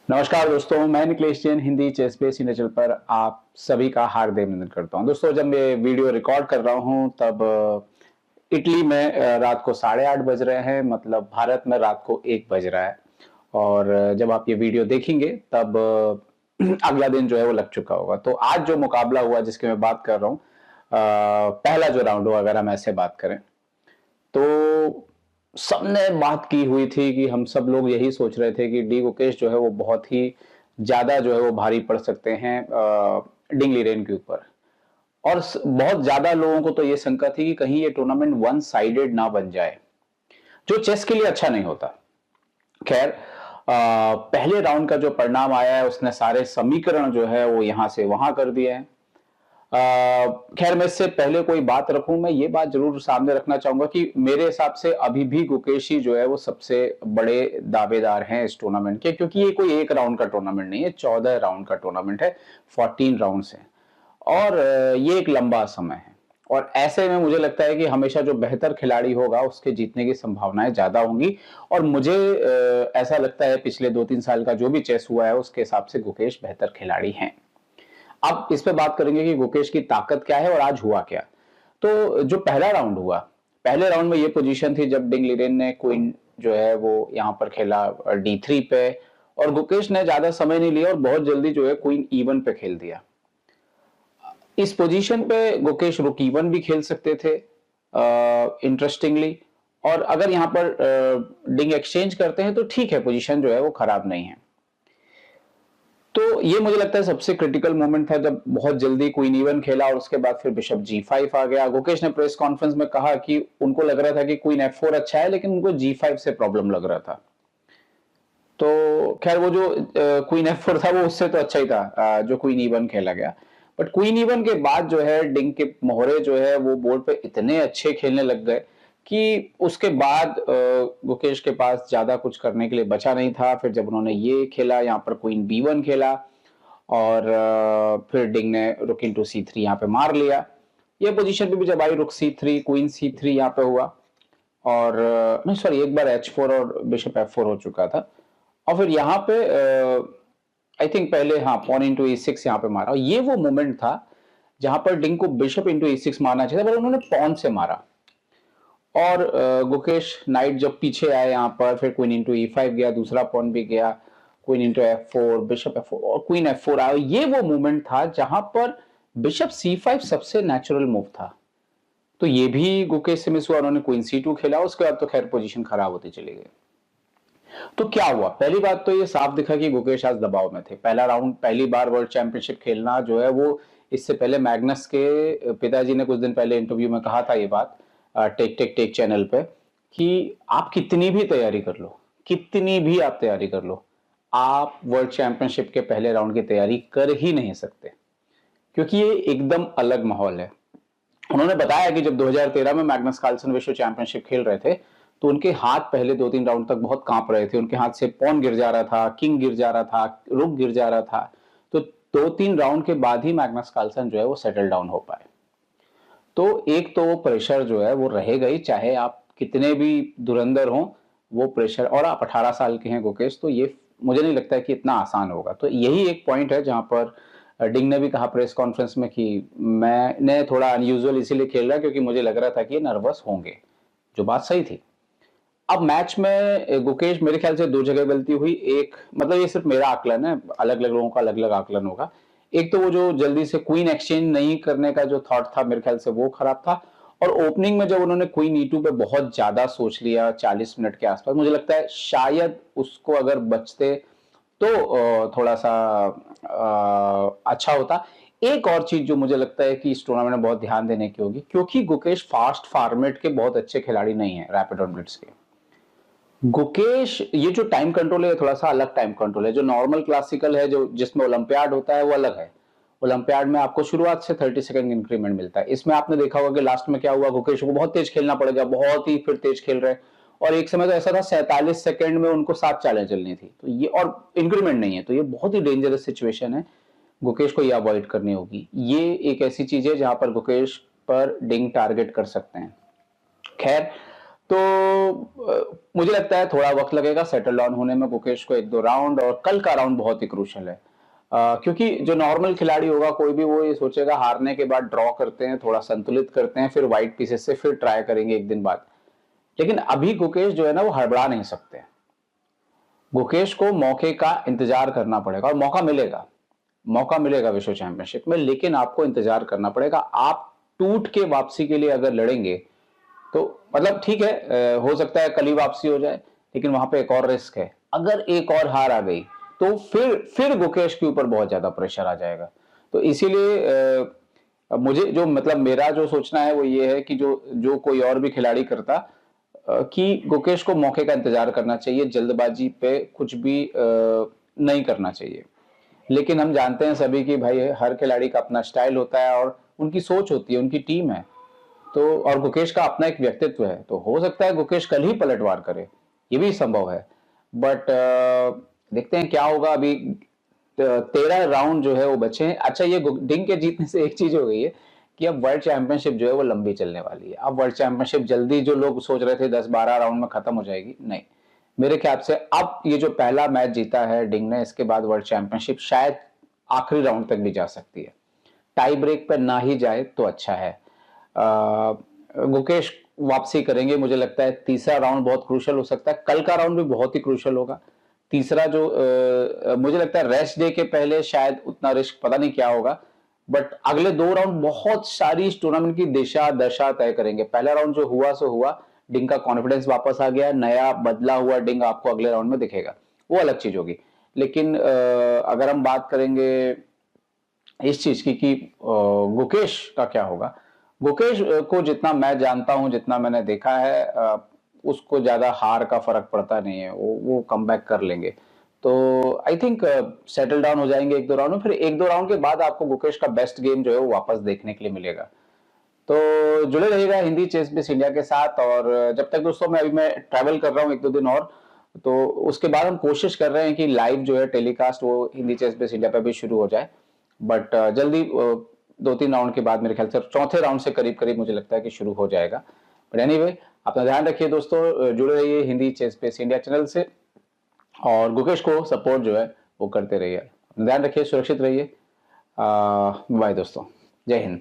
नमस्कार दोस्तों, मैं निखिलेश जैन हिंदी चेस पे सिग्नेचर पर आप सभी का हार्दिक अभिनंदन करता हूं। दोस्तों, जब मैं वीडियो रिकॉर्ड कर रहा हूं तब इटली में रात को 8:30 बज रहे हैं, मतलब भारत में रात को 1 बज रहा है। और जब आप ये वीडियो देखेंगे तब अगला दिन जो है वो लग चुका होगा। तो आज जो मुकाबला हुआ जिसकी मैं बात कर रहा हूँ, पहला जो राउंड हुआ अगर हम ऐसे बात करें तो सबने बात की हुई थी कि हम सब लोग यही सोच रहे थे कि डी गुकेश जो है वो बहुत ही ज्यादा जो है वो भारी पड़ सकते हैं डिंग लीरेन के ऊपर। और बहुत ज्यादा लोगों को तो ये शंका थी कि कहीं ये टूर्नामेंट वन साइडेड ना बन जाए, जो चेस के लिए अच्छा नहीं होता। खैर, पहले राउंड का जो परिणाम आया है उसने सारे समीकरण जो है वो यहां से वहां कर दिए हैं। खैर, मैं इससे पहले कोई बात रखूं, मैं ये बात जरूर सामने रखना चाहूंगा कि मेरे हिसाब से अभी भी गुकेश ही जो है वो सबसे बड़े दावेदार हैं इस टूर्नामेंट के, क्योंकि ये कोई एक राउंड का टूर्नामेंट नहीं है, 14 राउंड का टूर्नामेंट है, 14 राउंड्स हैं। और ये एक लंबा समय है। और ऐसे में मुझे लगता है कि हमेशा जो बेहतर खिलाड़ी होगा उसके जीतने की संभावनाएं ज्यादा होंगी। और मुझे ऐसा लगता है पिछले 2-3 साल का जो भी चेस हुआ है उसके हिसाब से गुकेश बेहतर खिलाड़ी हैं। अब इस पे बात करेंगे कि गुकेश की ताकत क्या है और आज हुआ क्या। तो जो पहला राउंड हुआ, पहले राउंड में ये पोजीशन थी जब डिंग लीरेन ने क्वीन जो है वो यहां पर खेला D3 पे, और गुकेश ने ज्यादा समय नहीं लिया और बहुत जल्दी जो है क्वीन E1 पे खेल दिया। इस पोजीशन पे गुकेश रुक E1 भी खेल सकते थे इंटरेस्टिंगली। और अगर यहां पर डिंग एक्सचेंज करते हैं तो ठीक है, पोजीशन जो है वो खराब नहीं है। तो ये मुझे लगता है सबसे क्रिटिकल मोमेंट था जब बहुत जल्दी क्वीन E1 खेला और उसके बाद फिर बिशप G5 आ गया। गुकेश ने प्रेस कॉन्फ्रेंस में कहा कि उनको लग रहा था कि क्वीन F4 अच्छा है, लेकिन उनको G5 से प्रॉब्लम लग रहा था। तो खैर, वो जो क्वीन F4 था वो उससे तो अच्छा ही था जो क्वीन E1 खेला गया। बट क्वीन E1 के बाद जो है डिंग के मोहरे जो है वो बोर्ड पे इतने अच्छे खेलने लग गए कि उसके बाद गुकेश के पास ज्यादा कुछ करने के लिए बचा नहीं था। फिर जब उन्होंने ये खेला, यहाँ पर क्वीन B1 खेला, और फिर डिंग ने रुक इंटू C3 यहाँ पे मार लिया। ये पोजीशन पे भी जब आई रुक C3 क्वीन C3 यहाँ पे हुआ, और नहीं सॉरी, एक बार H4 और बिशप F4 हो चुका था। और फिर यहाँ पे आई थिंक पहले हाँ पॉन इंटू E6 यहाँ पे मारा। ये वो मोमेंट था जहां पर डिंग को बिशप इंटू E6 मारना चाहिए था, पर उन्होंने पॉन से मारा। और गुकेश नाइट जब पीछे आए यहाँ पर, फिर क्वीन इंटू E5 गया, दूसरा पॉन भी गया, queen into F4, bishop F4 और क्वीन F4 आया। ये वो मोमेंट था जहां पर बिशप C5 सबसे नेचुरल मूव था। तो ये भी गुकेश से मिस हुआ, उन्होंने क्वीन C2 खेला, उसके बाद तो खैर पोजीशन खराब होती चली गई। तो क्या हुआ, पहली बात तो ये साफ दिखा कि गुकेश आज दबाव में थे। पहला राउंड, पहली बार वर्ल्ड चैंपियनशिप खेलना जो है वो, इससे पहले मैग्नस के पिताजी ने कुछ दिन पहले इंटरव्यू में कहा था ये बात टेक टेक टेक चैनल पे कि आप कितनी भी तैयारी कर लो, कितनी भी आप तैयारी कर लो, आप वर्ल्ड चैंपियनशिप के पहले राउंड की तैयारी कर ही नहीं सकते, क्योंकि ये एकदम अलग माहौल है। उन्होंने बताया कि जब 2013 में मैग्नस कार्लसन विश्व चैंपियनशिप खेल रहे थे तो उनके हाथ पहले 2-3 राउंड तक बहुत कांप रहे थे, उनके हाथ से पॉन गिर जा रहा था, किंग गिर जा रहा था, रुक गिर जा रहा था। तो 2-3 राउंड के बाद ही मैग्नस कार्लसन जो है वो सेटल डाउन हो पाए। तो एक तो वो प्रेशर जो है वो रहेगा ही, चाहे आप कितने भी धुरंधर हो, वो प्रेशर। और आप 18 साल के हैं गुकेश, तो ये मुझे नहीं लगता है कि इतना आसान होगा। तो यही एक पॉइंट है जहां पर डिंग ने भी कहा प्रेस कॉन्फ्रेंस में कि मैंने थोड़ा अनयूजुअल इसीलिए खेल रहा क्योंकि मुझे लग रहा था कि ये नर्वस होंगे, जो बात सही थी। अब मैच में गुकेश मेरे ख्याल से दो जगह गलती हुई। एक, मतलब ये सिर्फ मेरा आकलन है, अलग अलग लोगों का अलग अलग आकलन होगा। एक तो वो जो जल्दी से क्वीन एक्सचेंज नहीं करने का जो थॉट था, मेरे ख्याल से वो खराब था। और ओपनिंग में जब उन्होंने क्वीन E2 पे बहुत ज्यादा सोच लिया 40 मिनट के आसपास, मुझे लगता है शायद उसको अगर बचते तो थोड़ा सा अच्छा होता। एक और चीज जो मुझे लगता है कि इस टूर्नामेंट में बहुत ध्यान देने की होगी, क्योंकि गुकेश फास्ट फॉर्मेट के बहुत अच्छे खिलाड़ी नहीं है, रैपिड और ब्लिट्ज के। गुकेश, ये जो टाइम कंट्रोल है थोड़ा सा अलग टाइम कंट्रोल है। जो नॉर्मल क्लासिकल है, जो जिसमें ओलंपियाड होता है, वो अलग है। ओलंपियाड में आपको शुरुआत से 30 सेकंड इंक्रीमेंट मिलता है। इसमें आपने देखा होगा कि लास्ट में क्या हुआ, गुकेश को बहुत तेज खेलना पड़ गया, बहुत ही फिर तेज खेल रहे। और एक समय तो ऐसा था 47 सेकंड में उनको 7 चालें चलनी थी, तो ये और इंक्रीमेंट नहीं है, तो ये बहुत ही डेंजरस सिचुएशन है। गुकेश को ये अवॉइड करनी होगी। ये एक ऐसी चीज है जहां पर गुकेश पर डिंग टारगेट कर सकते हैं। खैर, तो मुझे लगता है थोड़ा वक्त लगेगा सेटल डाउन होने में गुकेश को, 1-2 राउंड, और कल का राउंड बहुत ही क्रूशियल है। क्योंकि जो नॉर्मल खिलाड़ी होगा कोई भी, वो ये सोचेगा हारने के बाद ड्रॉ करते हैं, थोड़ा संतुलित करते हैं, फिर व्हाइट पीसेस से फिर ट्राई करेंगे एक दिन बाद। लेकिन अभी गुकेश जो है ना, वो हड़बड़ा नहीं सकते। गुकेश को मौके का इंतजार करना पड़ेगा, और मौका मिलेगा विश्व चैंपियनशिप में, लेकिन आपको इंतजार करना पड़ेगा। आप टूट के वापसी के लिए अगर लड़ेंगे तो मतलब ठीक है, हो सकता है कल ही वापसी हो जाए, लेकिन वहां पे एक और रिस्क है। अगर एक और हार आ गई तो फिर गुकेश के ऊपर बहुत ज्यादा प्रेशर आ जाएगा। तो इसीलिए मुझे जो मतलब मेरा जो सोचना है वो ये है कि जो जो कोई और भी खिलाड़ी करता, कि गुकेश को मौके का इंतजार करना चाहिए, जल्दबाजी पे कुछ भी नहीं करना चाहिए। लेकिन हम जानते हैं सभी कि भाई हर खिलाड़ी का अपना स्टाइल होता है, और उनकी सोच होती है, उनकी टीम है। तो और गुकेश का अपना एक व्यक्तित्व है, तो हो सकता है गुकेश कल ही पलटवार करे, ये भी संभव है। बट देखते हैं क्या होगा। अभी 13 राउंड जो है वो बचे हैं। अच्छा, ये डिंग के जीतने से एक चीज हो गई है कि अब वर्ल्ड चैंपियनशिप जो है वो लंबी चलने वाली है। अब वर्ल्ड चैंपियनशिप जल्दी, जो लोग सोच रहे थे 10-12 राउंड में खत्म हो जाएगी, नहीं। मेरे ख्याल से अब ये जो पहला मैच जीता है डिंग ने, इसके बाद वर्ल्ड चैंपियनशिप शायद आखिरी राउंड तक भी जा सकती है। टाई ब्रेक पर ना ही जाए तो अच्छा है। गुकेश वापसी करेंगे, मुझे लगता है तीसरा राउंड बहुत क्रूशियल हो सकता है। कल का राउंड भी बहुत ही क्रूशियल होगा। तीसरा जो मुझे लगता है रेस्ट डे के पहले शायद उतना रिस्क पता नहीं क्या होगा, बट अगले 2 राउंड बहुत सारी इस टूर्नामेंट की दिशा दशा तय करेंगे। पहला राउंड जो हुआ सो हुआ, डिंग का कॉन्फिडेंस वापस आ गया, नया बदला हुआ डिंग आपको अगले राउंड में दिखेगा, वो अलग चीज होगी। लेकिन अगर हम बात करेंगे इस चीज की कि गुकेश का क्या होगा, गुकेश को जितना मैं जानता हूं, जितना मैंने देखा है, उसको ज्यादा हार का फर्क पड़ता नहीं है, वो कमबैक कर लेंगे। तो आई थिंक सेटल डाउन हो जाएंगे 1-2 राउंड में, फिर 1-2 राउंड के बाद आपको गुकेश का बेस्ट गेम जो है वो वापस देखने के लिए मिलेगा। तो जुड़े रहिएगा हिंदी चेस बेस इंडिया के साथ। और जब तक दोस्तों मैं ट्रैवल कर रहा हूँ 1-2 दिन और, तो उसके बाद हम कोशिश कर रहे हैं कि लाइव जो है टेलीकास्ट वो हिंदी चेस बेस इंडिया पे भी शुरू हो जाए। बट जल्दी 2-3 राउंड के बाद, मेरे ख्याल से चौथे राउंड से करीब करीब मुझे लगता है कि शुरू हो जाएगा। बट एनीवे, अपना ध्यान रखिए दोस्तों, जुड़े रहिए Hindi ChessBase India channel से, और गुकेश को सपोर्ट जो है वो करते रहिए। ध्यान रखिए, सुरक्षित रहिए। बाय दोस्तों, जय हिंद।